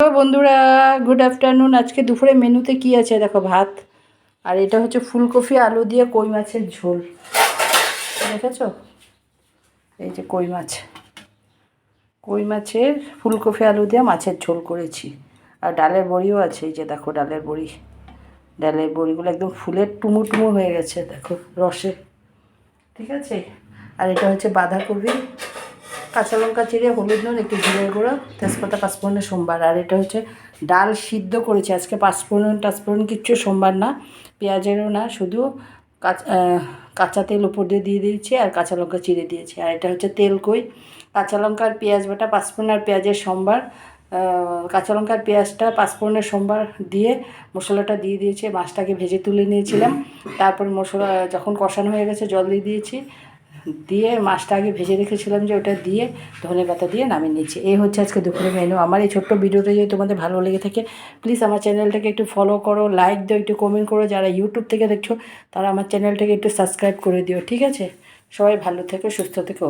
তো বন্ধুরা, good afternoon. আজকে দুপুরে মেনুতে কি আছে দেখো, ভাত আর এটা হচ্ছে ফুলকপি আলু দিয়ে কই মাছের ঝোল। দেখেছো, এই যে কই মাছের ফুলকপি আলু দিয়ে মাছের ঝোল করেছি। আর ডালের বড়িও আছে, এই যে দেখো ডালের বড়িগুলো একদম ফুলের টুমু হয়ে গেছে দেখো রসে। ঠিক আছে, আর এটা হচ্ছে বাঁধাকপি, কাঁচা লঙ্কা চিড়ে, হলুদ নুন, একটু জিরের গুঁড়ো, তেজপাতা, পাঁচফোড়নের সোমবার। আর এটা হচ্ছে ডাল সিদ্ধ করেছি আজকে, পাঁচফোড়ন কিচ্ছু সোমবার না, পেঁয়াজেরও না, শুধু কাঁচা তেল উপর দিয়ে দিয়েছি আর কাঁচা লঙ্কা চিড়ে দিয়েছি। আর এটা হচ্ছে তেল কই, কাঁচা লঙ্কা আর পেঁয়াজ বাটা, পাঁচফোড়ন আর পেঁয়াজের সোমবার। কাঁচা লঙ্কা আর পেঁয়াজটা পাঁচফোড়নের সোমবার দিয়ে মশলাটা দিয়ে দিয়েছি। মাছটাকে ভেজে তুলে নিয়েছিলাম, তারপর মশলা যখন কষানো হয়ে গেছে জল দিয়েছি, দিয়ে মাছটা আগে ভেজে রেখেছিলাম যে ওটা দিয়ে ধনে পাতা দিয়ে নামিয়ে নিচ্ছি। এই হচ্ছে আজকে দুপুরে মেনু। আমার এই ছোট্ট ভিডিওটা যদি তোমাদের ভালো লেগে থাকে প্লিজ আমার চ্যানেলটাকে একটু ফলো করো, লাইক দিও, একটু কমেন্ট করো। যারা ইউটিউব থেকে দেখছো তারা আমার চ্যানেলটাকে একটু সাবস্ক্রাইব করে দিও। ঠিক আছে, সবাই ভালো থেকো, সুস্থ থেকো।